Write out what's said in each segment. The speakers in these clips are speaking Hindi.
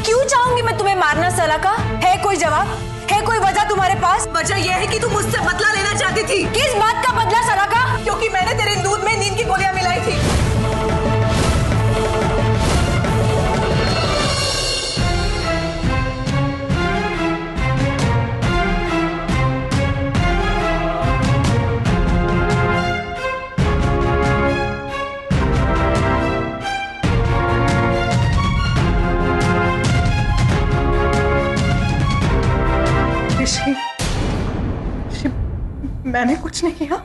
क्यों चाहूंगी मैं तुम्हें मारना सलाका? है कोई जवाब? है कोई वजह तुम्हारे पास? वजह यह है कि तुम मुझसे बदला लेना चाहती थी। किस बात का बदला सलाका? क्योंकि मैंने तेरे दूध में नींद की गोलियां मिलाई थी। मैंने कुछ नहीं किया,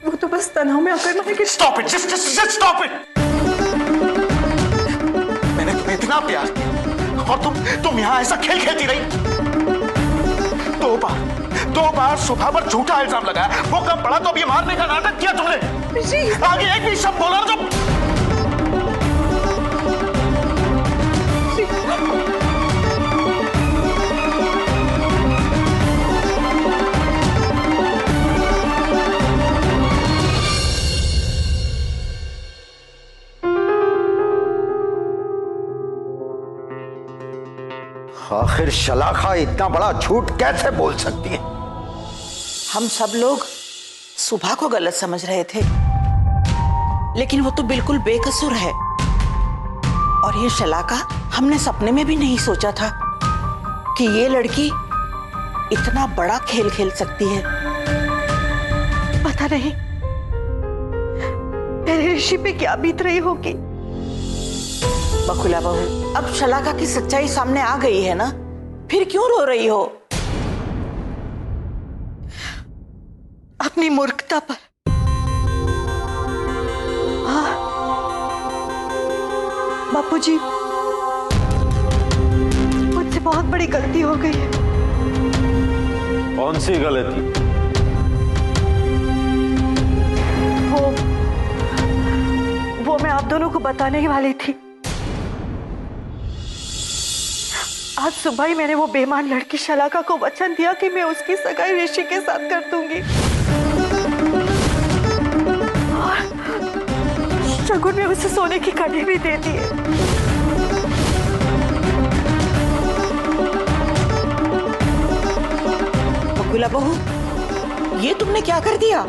वो तो बस तनाव में आकर मैंने Stop it! Just stop it! मैंने तुम्हें इतना प्यार किया और तुम यहाँ ऐसा खेल खेलती रही। दो बार सुबह पर झूठा इल्जाम लगाया, वो कम पड़ा तो अभी मारने का नाटक किया तुमने। आगे एक भी शब्द बोला तो आखिर शलाखा इतना बड़ा झूठ कैसे बोल सकती है? हम सब लोग सुबह को गलत समझ रहे थे, लेकिन वो तो बिल्कुल बेकसूर है। और ये शलाका हमने सपने में भी नहीं सोचा था कि ये लड़की इतना बड़ा खेल खेल सकती है। पता नहीं मेरे ऋषि पे क्या बीत रही होगी। बकुला बहू, अब शलाका की सच्चाई सामने आ गई है ना, फिर क्यों रो रही हो? अपनी मूर्खता पर। हाँ बापूजी, मुझसे बहुत बड़ी गलती हो गई है। कौन सी गलती? वो मैं आप दोनों को बताने ही वाली थी। आज सुबह ही मैंने वो बेईमान लड़की शलाका को वचन दिया कि मैं उसकी सगाई ऋषि के साथ कर दूंगी। और शगुन में उसे सोने की कड़ी भी दे दी है। बकुला बहू, ये तुमने क्या कर दिया?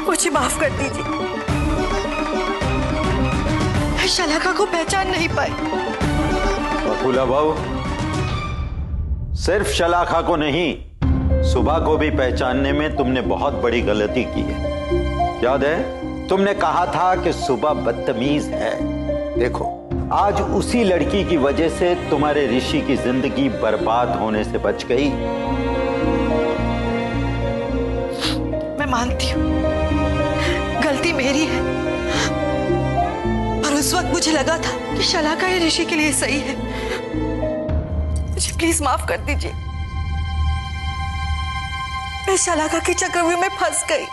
मुझे माफ कर दीजिए, शलाका को पहचान नहीं पाई। बकुला बहू, सिर्फ शलाका को नहीं, सुबह को भी पहचानने में तुमने बहुत बड़ी गलती की है। याद है, तुमने कहा था कि सुबह बदतमीज है। देखो, आज उसी लड़की की वजह से तुम्हारे ऋषि की जिंदगी बर्बाद होने से बच गई। मैं मानती हूँ गलती मेरी है, पर उस वक्त मुझे लगा था कि शलाका ये ऋषि के लिए सही है। मुझे प्लीज माफ कर दीजिए। मैं शलाका के चक्रव्यूह में फंस गई।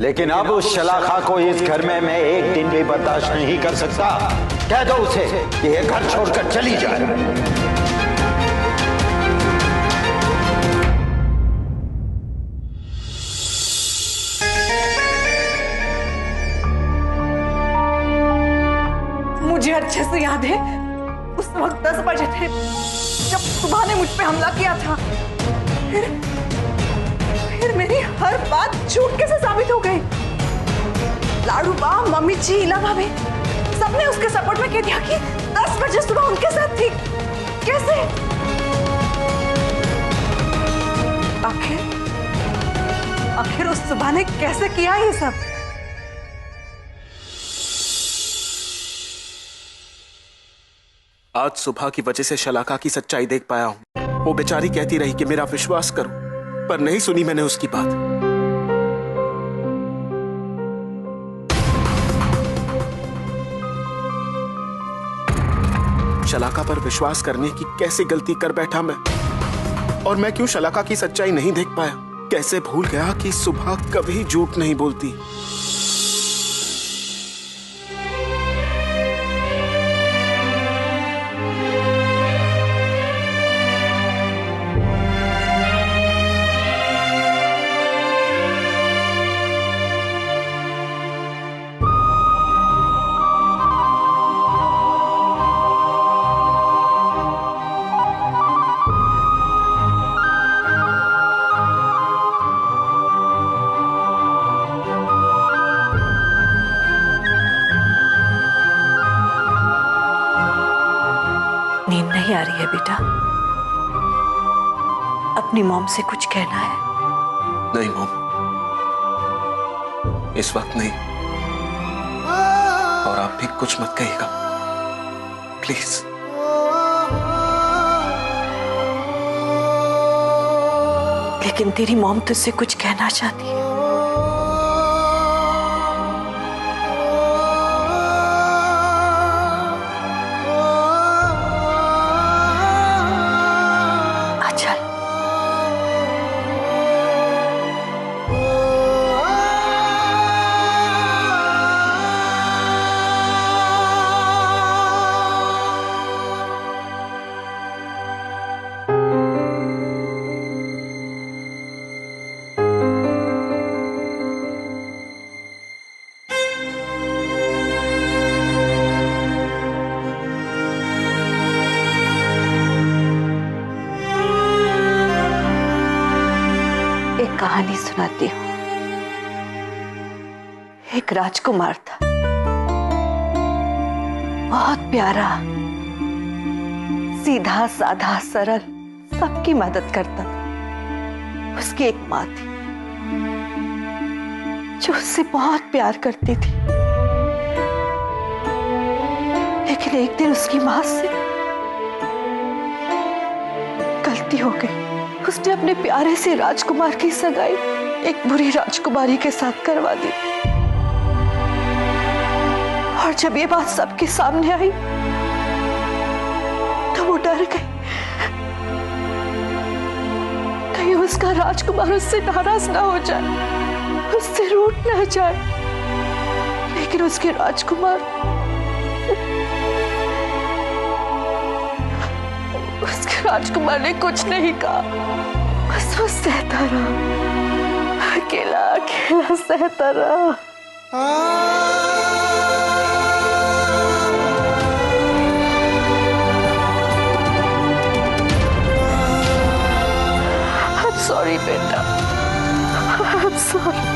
लेकिन अब उस शलाका को इस घर में मैं एक दिन भी बर्दाश्त नहीं कर सकता। कह दो उसे कि ये घर छोड़कर चली जाए। मुझे अच्छे से याद है, उस वक्त 10 बजे थे जब सुबह ने मुझ पे हमला किया था। फिर मेरी हर बात झूठ कैसे साबित हो गई? लाडू बा, मम्मी जी, इला भाभी, सबने उसके सपोर्ट में कह दिया कि 10 बजे सुबह उनके साथ थी। कैसे? आखिर उस सुबह ने कैसे किया ये सब? आज सुबह की वजह से शलाका की सच्चाई देख पाया हूं। वो बेचारी कहती रही कि मेरा विश्वास करो, पर नहीं सुनी मैंने उसकी बात। शलाका पर विश्वास करने की कैसी गलती कर बैठा मैं। और मैं क्यों शलाका की सच्चाई नहीं देख पाया? कैसे भूल गया कि सुबह कभी झूठ नहीं बोलती। नींद नहीं आ रही है बेटा? अपनी मॉम से कुछ कहना है? नहीं मॉम, इस वक्त नहीं। और आप भी कुछ मत कहिएगा प्लीज। लेकिन तेरी मॉम तुझसे कुछ कहना चाहती है। अच्छा, एक कहानी सुनाती हूँ। एक राजकुमार था, बहुत प्यारा, सीधा साधा सरल, सबकी मदद करता था। उसकी एक माँ थी जो उससे बहुत प्यार करती थी। लेकिन एक दिन उसकी माँ से गलती हो गई। उसने अपने प्यारे से राजकुमार की सगाई एक बुरी राजकुमारी के साथ करवा दी। और जब ये बात सबके सामने आई तो वो डर गई, कहीं उसका राजकुमार उससे नाराज ना हो जाए, उससे रूठ ना जाए। लेकिन उसके राजकुमार ने कुछ नहीं कहा, बस वो सहता रहा, अकेला अकेला सहता रहा। I'm sorry बेटा, I'm sorry।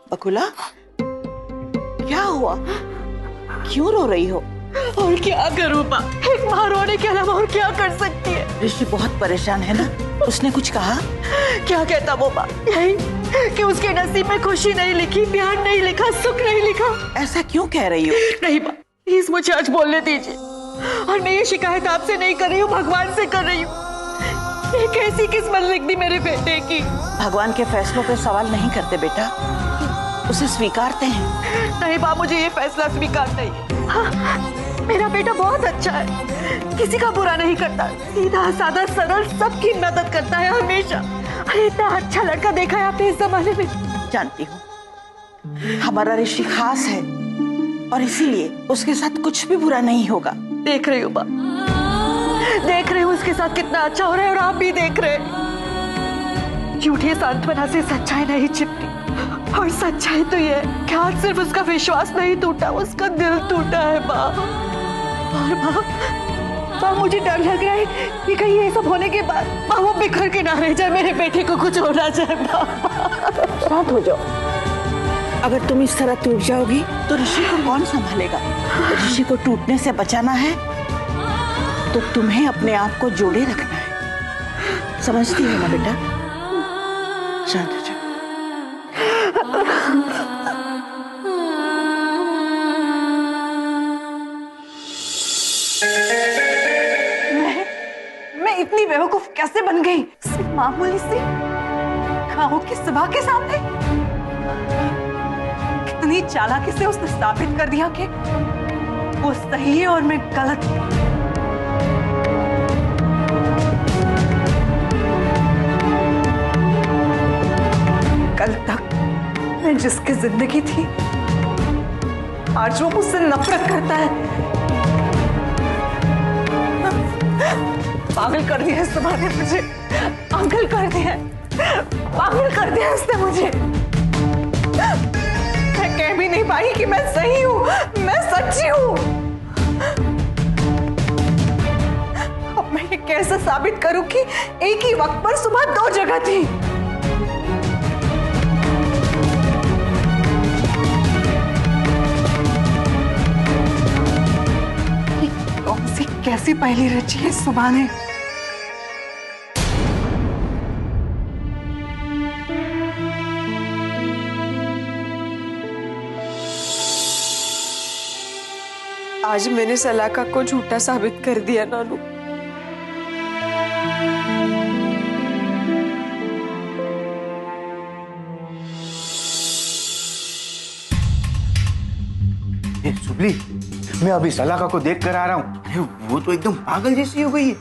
बकुला, क्या हुआ? क्यों रो रही हो? और क्या करूं माँ, एक माँ रोने के अलावा और क्या कर सकती है? ऋषि बहुत परेशान है ना, उसने कुछ कहा? क्या कहता वो माँ? यही कि उसके नसीब में खुशी नहीं लिखी, प्यार नहीं लिखा, सुख नहीं लिखा। ऐसा क्यों कह रही हो? नहीं माँ, प्लीज मुझे आज बोलने दीजिए। और मैं ये शिकायत आपसे नहीं कर रही हूँ, भगवान से कर रही हूँ। ये कैसी किस्मत लिख दी मेरे बेटे की। भगवान के फैसलों पे सवाल नहीं करते बेटा, उसे स्वीकारते हैं। नहीं माँ, मुझे ये फैसला स्वीकार नहीं है। हाँ, मेरा बेटा बहुत अच्छा है, किसी का बुरा नहीं करता, सीधा साधा सरल, सबकी मदद करता है हमेशा। अरे इतना अच्छा लड़का देखा है आपने इस जमाने में? जानती हूँ, हमारा ऋषि खास है और इसीलिए उसके साथ कुछ भी बुरा नहीं होगा। देख रही हूँ माँ, देख रहे हो उसके साथ कितना अच्छा हो रहा है, और आप भी देख रहे हैं। झूठी सांत्वना से सच्चाई नहीं छिपती, और सच्चाई तो ये है कि आज सिर्फ उसका विश्वास नहीं टूटा, उसका दिल टूटा है माँ। और माँ मुझे डर लग रहा है कि कहीं ये सब होने के बाद माँ वो बिखर के ना रह जाए, मेरे बेटे को कुछ हो ना जाए। माँ शांत हो जाओ। अगर तुम इस तरह टूट जाओगी तो ऋषि को कौन संभालेगा? ऋषि को टूटने से बचाना है तो तुम्हें अपने आप को जोड़े रखना है, समझती हो ना बेटा? शांत हो जाओ। मैं इतनी बेवकूफ कैसे बन गई? सिर्फ मामूली सी गाँव की सभा के सामने कितनी चालाकी से उसने साबित कर दिया कि वो सही है और मैं गलत। कल तक मैं जिसकी जिंदगी थी आज वो मुझसे नफरत करता है। पागल कर दिया इस ने मुझे, पागल कर दिया, पागल कर दिया इसने मुझे। मैं कह भी नहीं पाई कि मैं सही हूं, मैं सच्ची हूं। अब मैं ये कैसे साबित करूं कि एक ही वक्त पर सुबह दो जगह थी? कौन सी कैसी पहेली रची है सुबह ने? आज मैंने सलाका को झूठा साबित कर दिया नानू। सुबली, मैं अभी सलाका को देख कर आ रहा हूँ। अरे वो तो एकदम पागल जैसी हो गई है।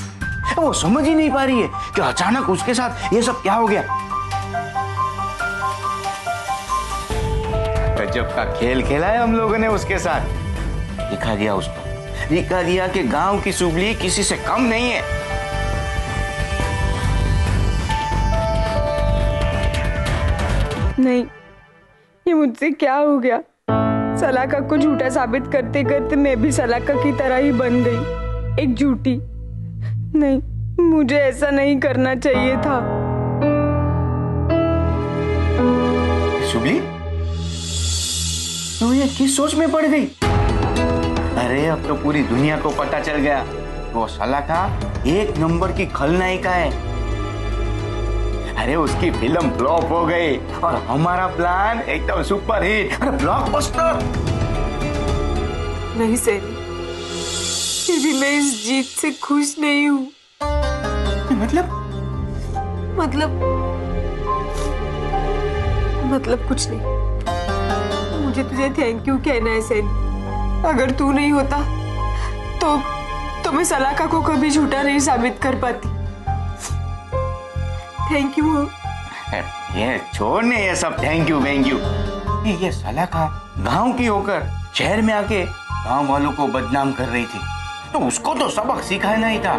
वो समझ ही नहीं पा रही है कि अचानक उसके साथ ये सब क्या हो गया। गजब का खेल खेला है हम लोगों ने उसके साथ। दिखा दिया उसको, दिखा दिया कि गांव की सुबली किसी से कम नहीं है। नहीं, ये मुझसे क्या हो गया? सलाका को झूठा साबित करते करते मैं भी सलाका की तरह ही बन गई, एक झूठी। नहीं, मुझे ऐसा नहीं करना चाहिए था। सुबली, तू ये किस सोच में पड़ गई? अरे अब तो पूरी दुनिया को पता चल गया, वो सलाका एक नंबर की खलनायिका है। अरे उसकी फिल्म फ्लॉप हो गई और हमारा प्लान एकदम सुपर हिट, अरे ब्लॉकबस्टर। नहीं सैनी, फिर भी मैं इस जीत से खुश नहीं हूँ। मतलब कुछ नहीं। मुझे तुझे थैंक यू कहना है सैनी। अगर तू नहीं होता तो मैं सलाका को कभी झूठा नहीं साबित कर पाती। Thank you. ये छोड़ने ये सब थैंक यू। ये सलाका गांव की होकर शहर में आके गांव वालों को बदनाम कर रही थी, तो उसको तो सबक सिखाना ही था।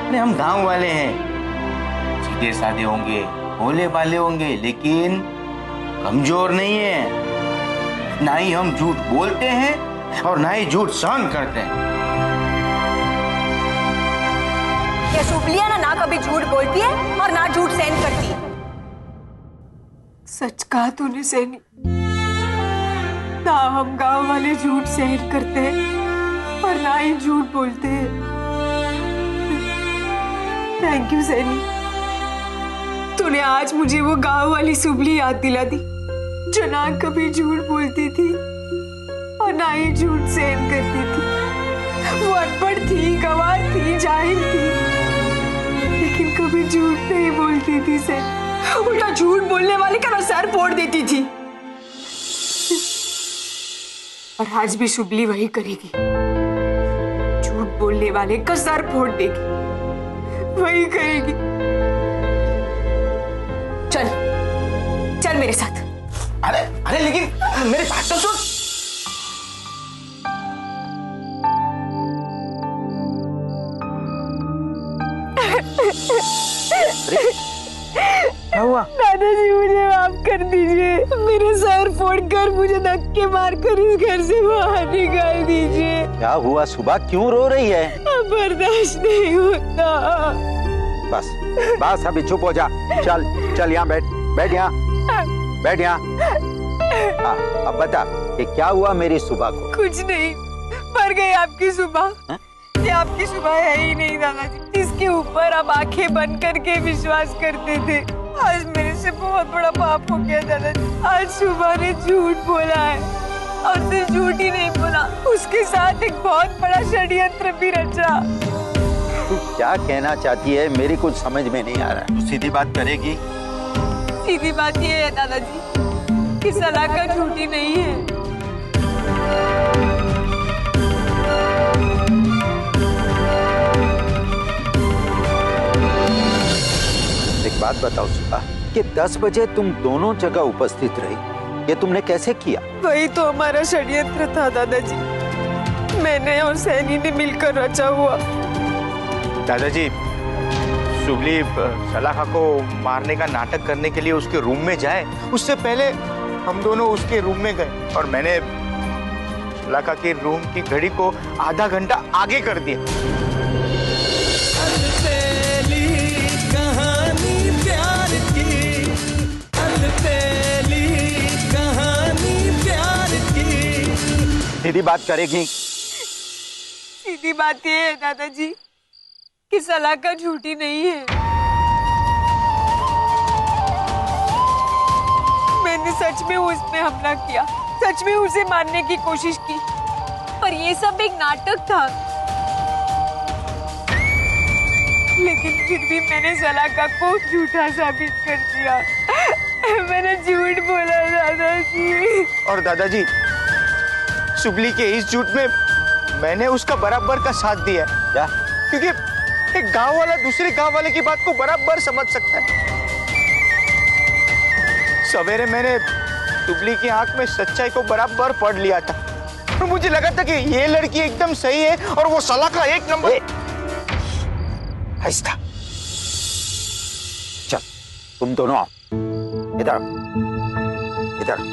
अरे हम गांव वाले हैं, सीधे साधे होंगे, भोले भाले होंगे, लेकिन कमजोर नहीं है। ना ही हम झूठ बोलते हैं और ना ही झूठ सहन करते हैं। ये सुबलिया ना कभी झूठ बोलती है और ना झूठ सहन करती है। सच कहा तूने सैनी। ना हम गांव वाले झूठ सहन करते हैं और ना ही झूठ बोलते हैं। थैंक यू सैनी, तूने आज मुझे वो गांव वाली सुबली याद दिला दी जो ना कभी झूठ बोलती थी और ना ही झूठ सहन करती थी। वो अनपढ़ थी, गंवार थी, जाहिल थी, लेकिन कभी झूठ नहीं बोलती थी सैनी। उल्टा झूठ बोलने वाले का सर फोड़ देती थी। और आज भी शुभली वही करेगी, झूठ बोलने वाले का सर फोड़ देगी, वही करेगी। चल मेरे साथ। अरे लेकिन मेरे बात तो सुन। क्या हुआ? दादाजी मुझे माफ कर दीजिए, मेरे धक्के मारकर इस घर से बाहर निकाल दीजिए। क्या हुआ सुबह, क्यों रो रही है? अब बर्दाश्त नहीं होता। बस बस अभी चुप हो जा। चल चल यहाँ बैठ, बैठ यहाँ, बैठ यहाँ। हाँ, अब बता कि क्या हुआ मेरी सुबह को? कुछ नहीं, मर गई आपकी सुबह। ये आपकी सुबह है ही नहीं दादाजी, जिसके ऊपर आप आंखें बंद करके विश्वास करते थे। आज मेरे से बहुत बड़ा पाप हो गया दादाजी। आज सुबह ने झूठ बोला है, और सिर्फ झूठ ही नहीं बोला, उसके साथ एक बहुत बड़ा षड्यंत्र भी रचा। तू क्या कहना चाहती है, मेरी कुछ समझ में नहीं आ रहा है। तू सीधी बात करेगी? सीधी बात ये है दादाजी कि सलाका झूठी नहीं है। एक बात बताओ सुबह, कि 10 बजे तुम दोनों जगह उपस्थित रही, ये तुमने कैसे किया? वही तो हमारा षड्यंत्र था दादाजी, मैंने और सैनी ने मिलकर रचा हुआ। दादाजी, सुबली सलाखा को मारने का नाटक करने के लिए उसके रूम में जाए, उससे पहले हम दोनों उसके रूम में गए और मैंने सलाखा के रूम की घड़ी को आधा घंटा आगे कर दिया। सीधी बात करेगी? सीधी बात ये है दादाजी कि सलाका झूठी नहीं है। मैंने सच में उस पे हमला किया, सच में उसे मारने की कोशिश की, पर ये सब एक नाटक था। लेकिन फिर भी मैंने सलाका को झूठा साबित कर दिया। मैंने झूठ बोला दादाजी। और दादाजी, सुबली के इस झूठ में मैंने उसका बराबर का साथ दिया। क्या? क्योंकि एक गांव वाला दूसरे गांव वाले की बात को बराबर समझ सकता है। सवेरे मैंने सुबली की आंख में सच्चाई को बराबर पढ़ लिया था और मुझे लगा था कि ये लड़की एकदम सही है और वो सलाखा एक नंबर। आहिस्ता, चल तुम दोनों आओ इधर, इधर।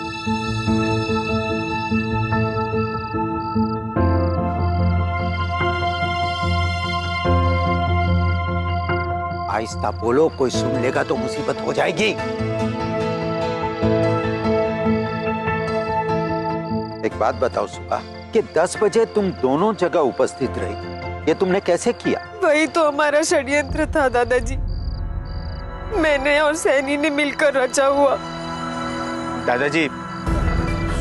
आहिस्ता बोलो, कोई सुन लेगा तो मुसीबत हो जाएगी। एक बात बताओ सुबह, कि 10 बजे तुम दोनों जगह उपस्थित रही, ये तुमने कैसे किया? वही तो हमारा षड्यंत्र था दादाजी, मैंने और सैनी ने मिलकर रचा हुआ। दादाजी,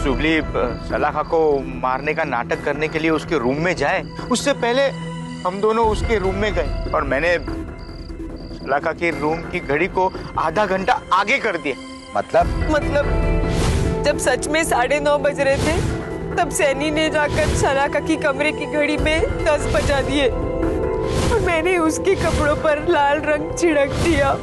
सुबली सलाखा को मारने का नाटक करने के लिए उसके रूम में जाए, उससे पहले हम दोनों उसके रूम में गए और मैंने सलाखा के रूम की घड़ी को आधा घंटा आगे कर दिया। मतलब जब सच में 9:30 बज रहे थे, तब सैनी ने जाकर सलाखा की कमरे की घड़ी में 10 बजा दिए और मैंने उसके कपड़ों पर लाल रंग छिड़क दिया।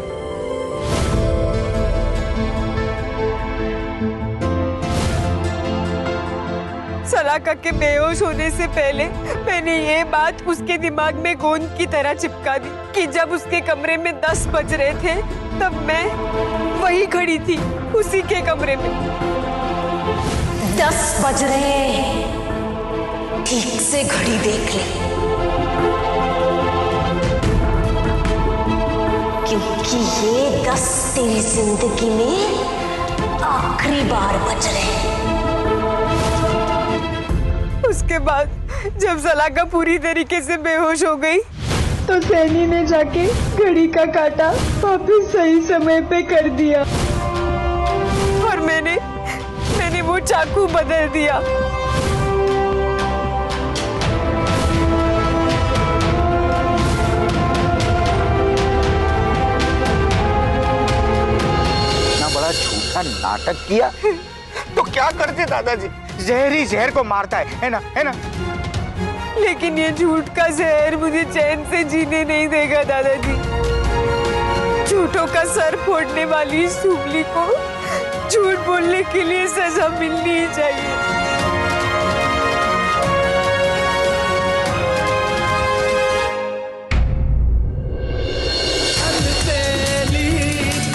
सलाखा के बेहोश होने से पहले मैंने ये बात उसके दिमाग में गोंद की तरह चिपका दी कि जब उसके कमरे में 10 बज रहे थे, तब मैं वही खड़ी थी उसी के कमरे में। 10 बज रहे हैं, ठीक से घड़ी देख ले, क्योंकि ये 10 तेरी जिंदगी में आखिरी बार बज रहे हैं। उसके बाद जब सलाखा पूरी तरीके से बेहोश हो गई, तो सैनी ने जाके घड़ी का काटा वापस सही समय पे कर दिया और मैंने वो चाकू बदल दिया। इतना बड़ा झूठा नाटक किया तो क्या करते दादाजी, जहर ही जहर को मारता है ना, है ना? लेकिन ये झूठ का जहर मुझे चैन से जीने नहीं देगा दादाजी। झूठों का सर फोड़ने वाली सुबली को झूठ बोलने के लिए सजा मिलनी ही चाहिए।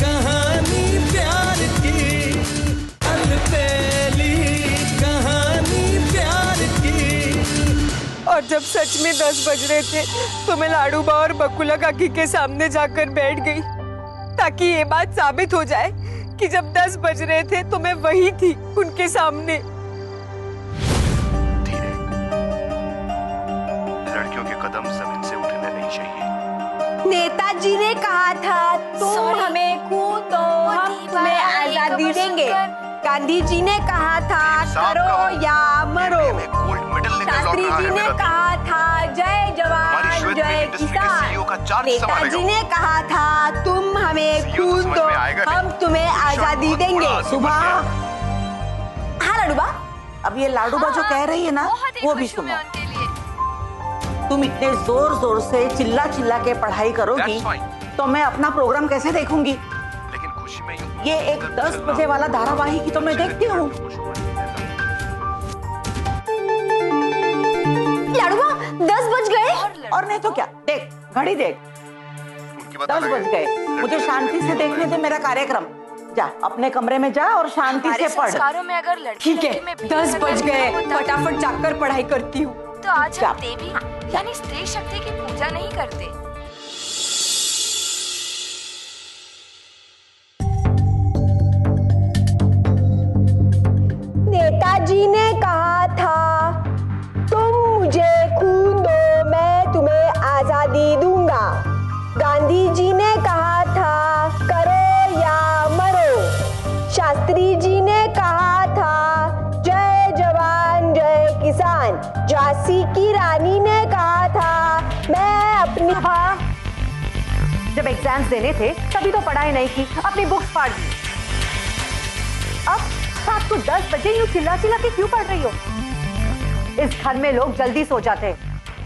कहानी प्यार की, अलबेली और जब सच में 10 बज रहे थे तो मैं लाडूबा और बकुला काकी के सामने जाकर बैठ गई ताकि ये बात साबित हो जाए कि जब 10 बज रहे थे तो मैं वही थी उनके सामने। धीरे, लड़कियों के कदम जमीन से उठने नहीं चाहिए। नेताजी ने कहा था तुम हमें खो तो हम तुम्हें आजादी देंगे। गांधी जी ने कहा था करो या मरो। शास्त्री जी ने कहा था जय जवान जय किसान। नेताजी ने कहा था तुम हमें खून दो हम तुम्हें आजादी देंगे। सुबह हाँ लाडूबा, अब ये लाडूबा जो कह रही है ना वो भी सुनो। तुम इतने जोर जोर से चिल्ला चिल्ला के पढ़ाई करोगी तो मैं अपना प्रोग्राम कैसे देखूंगी? लेकिन खुशी में ये एक 10 बजे वाला धारावाहिक ही तो मैं देखती हूँ। लाडूबा 10 बज गए। और नहीं तो क्या, देख घड़ी देख, 10 बज गए। मुझे शांति से देखने दे मेरा कार्यक्रम। जा अपने कमरे में जा और शांति से पढ़। में अगर लड़की ठीक है, 10 बज गए, फटाफट जाकर पढ़ाई करती हूँ। तो आज हम देवी यानी स्त्री शक्ति की पूजा नहीं करते। नेताजी ने कहा था तुम मुझे खून दो मैं तुम्हें आजादी दूंगा। गांधी जी ने कहा था करो या मरो। शास्त्री जी ने कहा था जय जवान जय किसान। झांसी की रानी ने कहा था मैं अपनी जब एग्जाम्स देने थे तभी तो पढ़ाई नहीं की, अपनी बुक्स फाड़ दी। अब रात को 10 बजे यूं चिल्ला चिल्ला के क्यों पढ़ रही हो? इस घर में लोग जल्दी सो जाते हैं,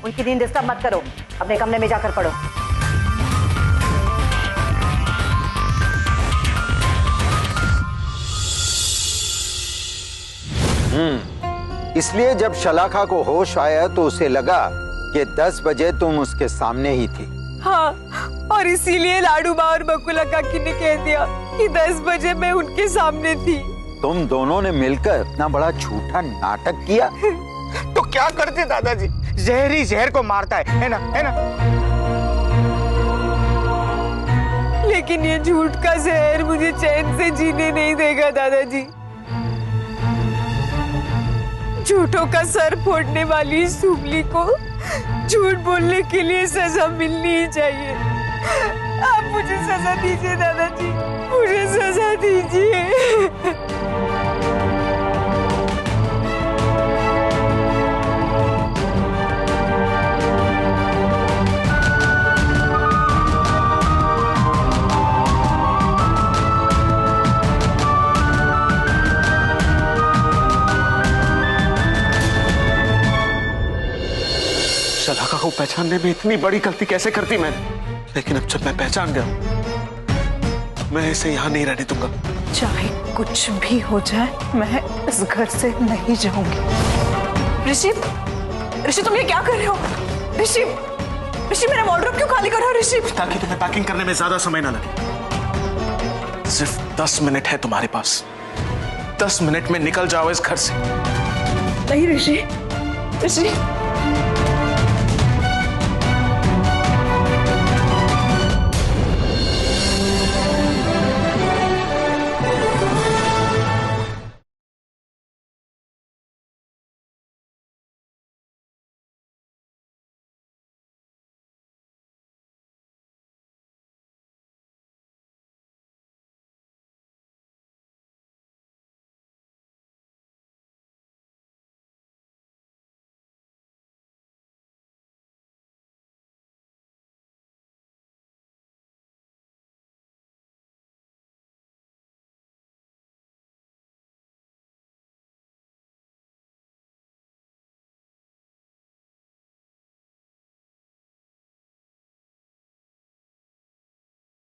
उनकी नींद डिस्टर्ब मत करो, अपने कमरे में जाकर पढ़ो। इसलिए जब शलाखा को होश आया तो उसे लगा कि 10 बजे तुम उसके सामने ही थी। हाँ, और इसीलिए लाडूबा और बकुला काकी ने कह दिया कि 10 बजे मैं उनके सामने थी। तुम दोनों ने मिलकर इतना बड़ा झूठा नाटक किया। तो क्या करते दादाजी, जहर ही जहर को मारता है ना, है ना? लेकिन ये झूठ का जहर मुझे चैन से जीने नहीं देगा दादाजी। झूठों का सर फोड़ने वाली सुबली को झूठ बोलने के लिए सजा मिलनी ही चाहिए। आप मुझे सजा दीजिए दादाजी, मुझे सजा दीजिए। शलाका को पहचानने में इतनी बड़ी गलती कैसे कर दी मैंने? लेकिन अब जब मैं पहचान गया तो मैं इसे यहाँ नहीं रहने दूंगा। चाहे कुछ भी हो जाए मैं इस घर से नहीं जाऊंगी। ऋषि, ऋषि तुम ये क्या कर रहे हो? ऋषि, ऋषि मेरा वॉर्डरोब क्यों खाली कर रहे हो ऋषि? ताकि तुम्हें पैकिंग करने में ज्यादा समय ना लगे। सिर्फ 10 मिनट है तुम्हारे पास, 10 मिनट में निकल जाओ इस घर से। नहीं ऋषि, ऋषि